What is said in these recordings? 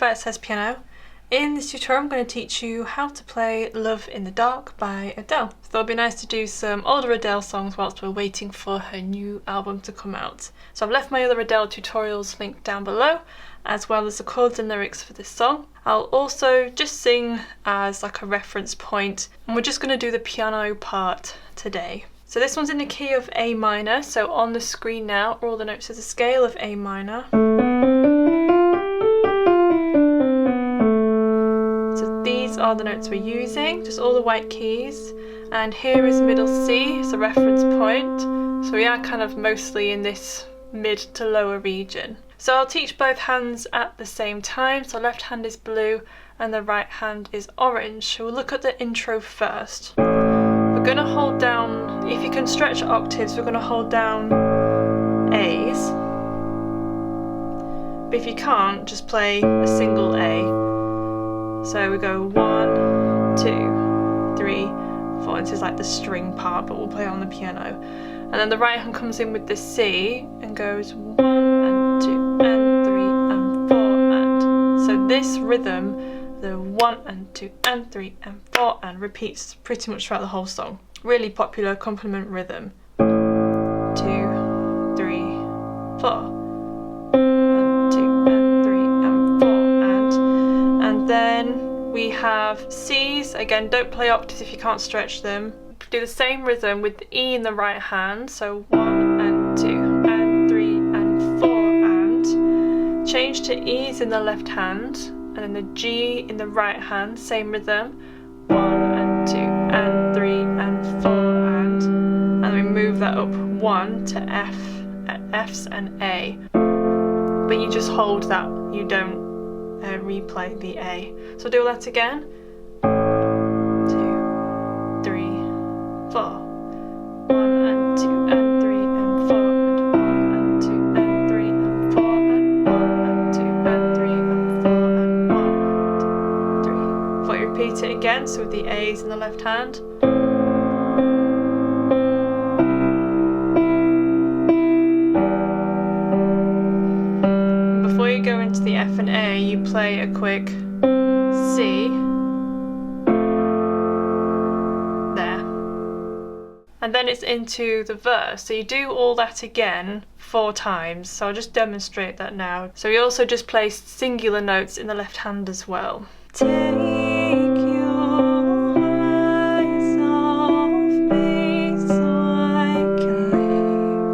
Bitesize Piano. In this tutorial I'm going to teach you how to play Love in the Dark by Adele. So it'll be nice to do some older Adele songs whilst we're waiting for her new album to come out. So I've left my other Adele tutorials linked down below, as well as the chords and lyrics for this song. I'll also just sing as like a reference point, and we're just going to do the piano part today. So this one's in the key of A minor, so on the screen now are all the notes of the scale of A minor. So these are the notes we're using, just all the white keys. And here is middle C, it's a reference point. So we are kind of mostly in this mid to lower region. So I'll teach both hands at the same time. So left hand is blue and the right hand is orange. We'll look at the intro first. We're going to hold down, if you can stretch octaves, we're going to hold down A's. But if you can't, just play a single A. So we go 1, 2, 3, 4. This is like the string part, but we'll play on the piano. And then the right hand comes in with the C and goes 1 and 2 and 3 and 4 and. So this rhythm, the 1 and 2 and 3 and 4 and, repeats pretty much throughout the whole song. Really popular accompaniment rhythm. 2, 3, 4. 1, 2 and 3 and 4 and then we have C's. Again, don't play octaves if you can't stretch them. Do the same rhythm with the E in the right hand, so 1 and 2 and 3 and 4 and. Change to E's in the left hand, and then the G in the right hand, same rhythm, 1 and 2 and 3 and 4 and then we move that up 1 to F, F's and A. But you just hold that, you don't replay the A. So do that again. 2, 3, 4. 1 and 2 and 3 and 4 and 1 and 2 and 3 and 4 and 1 and 2 and 3 and 4 and 1 and 3. Before you repeat it again, so with the A's in the left hand. Before you go into the F and A, you play a quick C. And then it's into the verse. So you do all that again 4 times. So I'll just demonstrate that now. So we also just play singular notes in the left hand as well. Take your eyes off me so I can leave.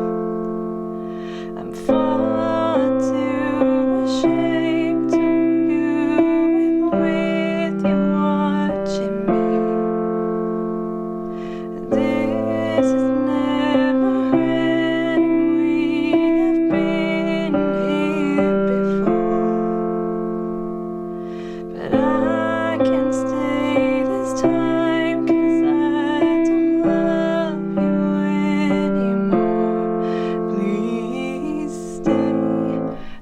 I'm far too ashamed of you with you watching me. This is never ending, we have been here before. But I can't stay this time, 'cause I don't love you anymore. Please stay.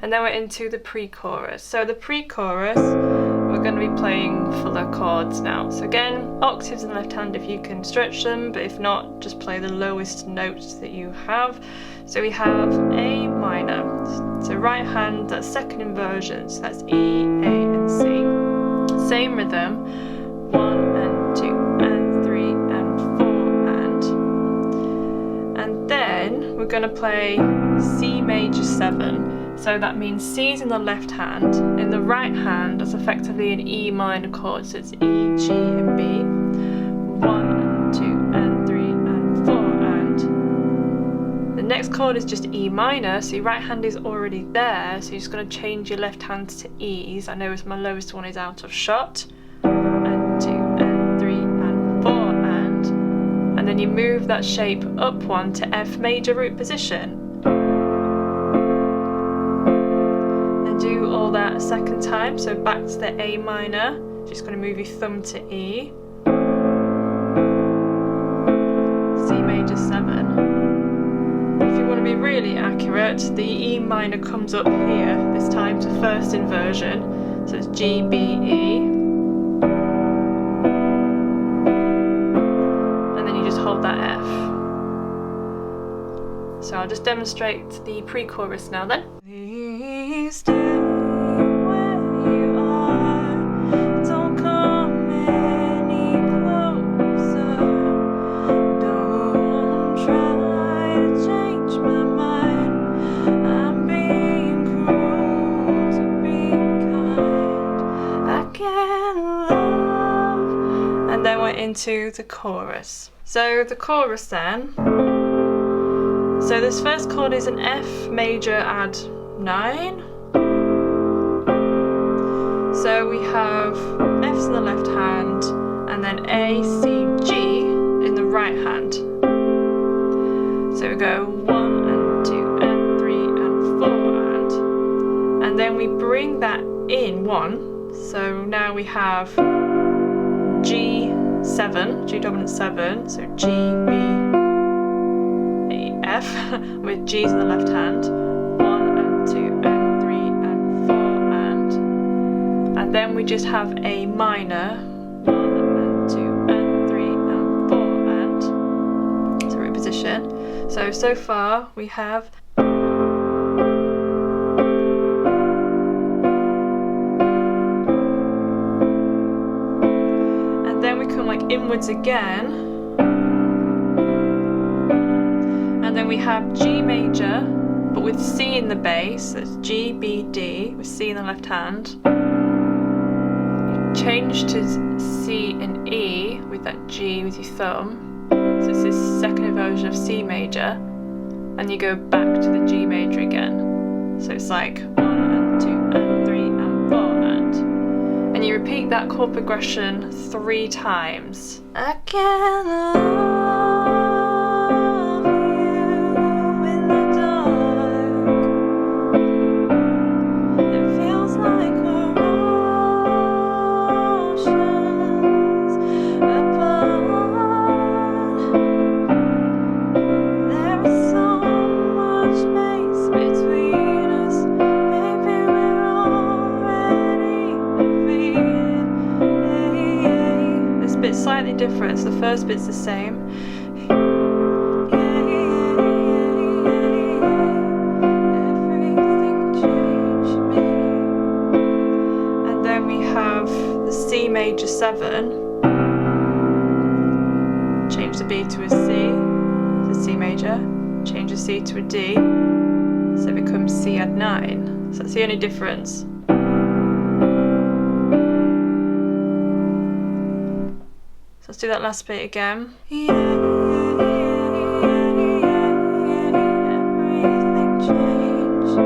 And then we're into the pre-chorus. So the pre-chorus, we're going to be playing fuller chords now. So again, octaves in the left hand if you can stretch them, but if not, just play the lowest notes that you have. So we have A minor. So right hand, that's second inversion. So that's E, A and C. Same rhythm. 1 and 2 and 3 and 4 and then we're going to play C major 7. So that means C's in the left hand. In the right hand, that's effectively an E minor chord, so it's E, G and B. 1 and 2 and 3 and 4 and. The next chord is just E minor, so your right hand is already there, so you're just going to change your left hand to E's. I know my lowest one is out of shot. And 2 and 3 and 4 and then you move that shape up 1 to F major root position. Do all that a second time, so back to the A minor, just going to move your thumb to E, C major 7. If you want to be really accurate, the E minor comes up here this time to first inversion, so it's G, B, E, and then you just hold that F. So I'll just demonstrate the pre-chorus now then. Please stay where you are. into the chorus. So the chorus then. So this first chord is an F major add 9. So we have F's in the left hand and then A, C, G in the right hand. So we go 1 and 2 and 3 and 4 and then we bring that in 1. So now we have G7, G dominant 7, so G, B, A, F with G's in the left hand. 1 and 2 and 3 and 4 and then we just have a minor. 1 and 2 and 3 and 4 and so we're in position. So far we have and then we come like inwards again and then we have G major but with C in the bass, that's G, B, D with C in the left hand. You change to C and E with that G with your thumb. So it's this second version of C major, and you go back to the G major again. So it's like 1 and 2 and 3 and 4 and you repeat that chord progression 3 times. I can't love you in the dark. It feels like we're oceans apart. There is so much space between us. Maybe we're already defeated. This bit's slightly different, so the first bit's the same. Everything changed me. And then we have the C major 7. Change the B to a C. C major, change the C to a D, so it becomes C add 9. So that's the only difference. So let's do that last bit again. Everything changed me.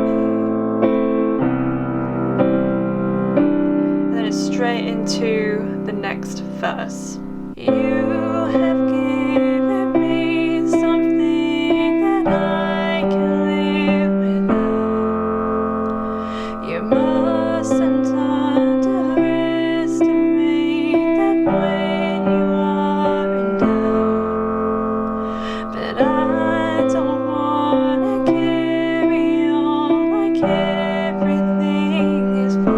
And then it's straight into the next verse. You have given me something that I can live without. You mustn't underestimate that when you are in doubt. But I don't want to carry on like everything is fine.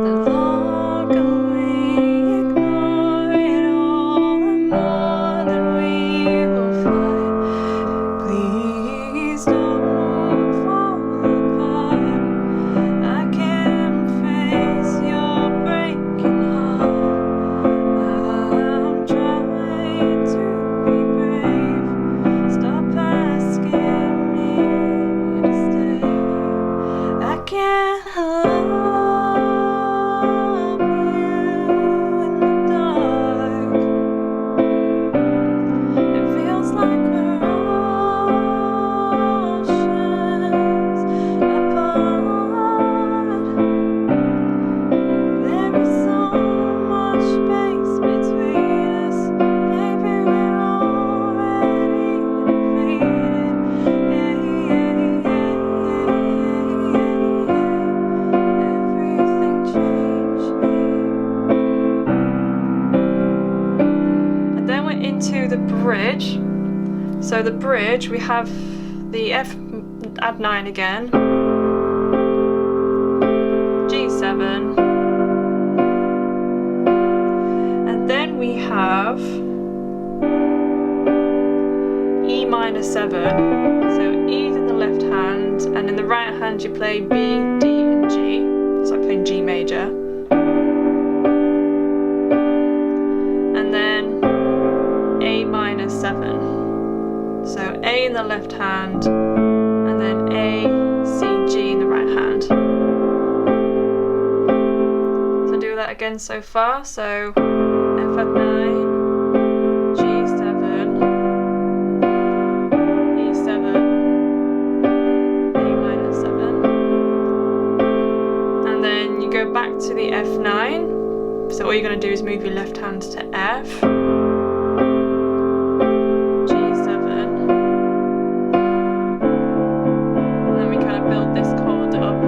The longer we ignore it all, the more that we will find. Please don't fall apart. I can't face your breaking heart. I'm trying to be brave. Stop asking me to stay. I can't love you in the dark. It feels like we're oceans apart. There is so much space between us. Maybe we're already defeated. Everything changed me. And then we're into the bridge. So the bridge, we have the F add 9 again, G7, and then we have E minor 7. So E's in the left hand, and in the right hand you play B, D, and G. So I'm playing G major. And then A minor 7. So A in the left hand, and then A, C, G in the right hand. So do that again so far. So F9, G7, E7, A minor 7, and then you go back to the F9. So all you're going to do is move your left hand to F, G7, and then we kind of build this chord up.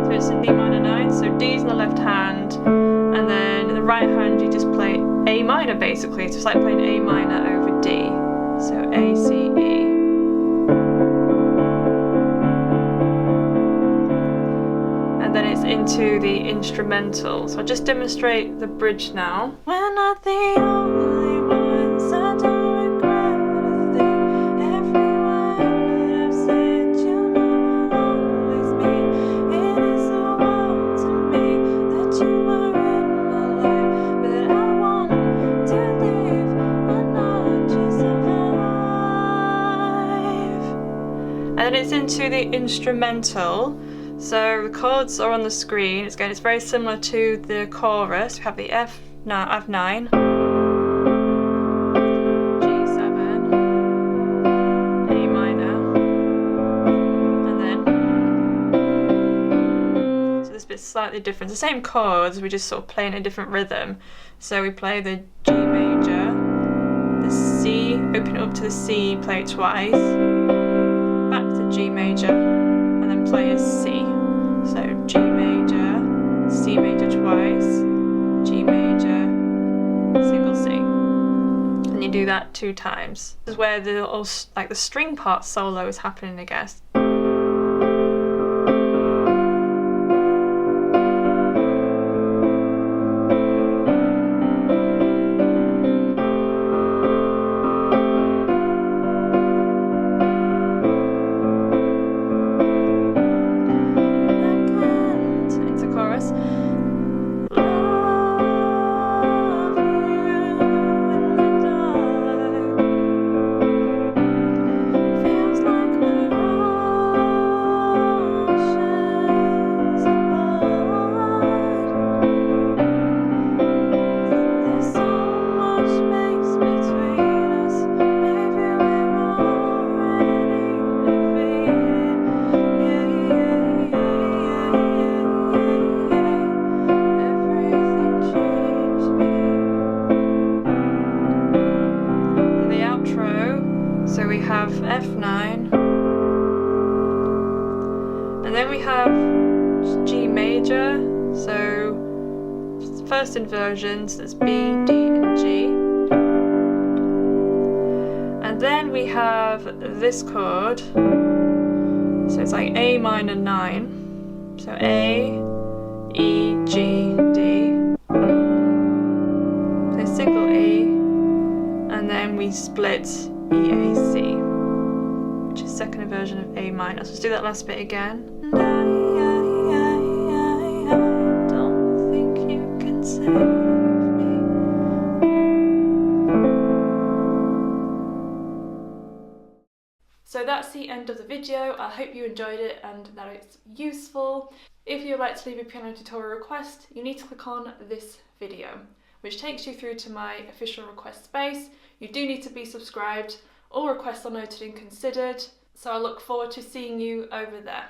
So it's a D minor 9, so D's in the left hand, and then in the right hand you just play A minor basically. It's just like playing A minor over D. So A, C, E. And then it's into the instrumental. So I'll just demonstrate the bridge now. We're not the only ones, I don't regret a thing. Every word I've said, you know I'll always mean. It is a world to me that you are in my life, but I want to live and not just survive. And then it's into the instrumental. So the chords are on the screen. It's very similar to the chorus. We have the F9, G7, A minor, and then so this bit's slightly different. It's the same chords, we just sort of play in a different rhythm. So we play the G major, the C, open it up to the C, play it twice, back to G major, and then play a C. So G major, C major twice, G major, single C. And you do that 2 times. This is where the string part solo is happening, I guess. So we have F9, and then we have G major, so first inversions, that's B, D and G. And then we have this chord, so it's like A minor 9, so A, E, G, D, play single E, and then we split EAC, which is second inversion of A minor. So let's do that last bit again. I don't think you can save me. So that's the end of the video. I hope you enjoyed it and that it's useful. If you'd like to leave a piano tutorial request, you need to click on this video, which takes you through to my official request space. You do need to be subscribed. All requests are noted and considered, so I look forward to seeing you over there.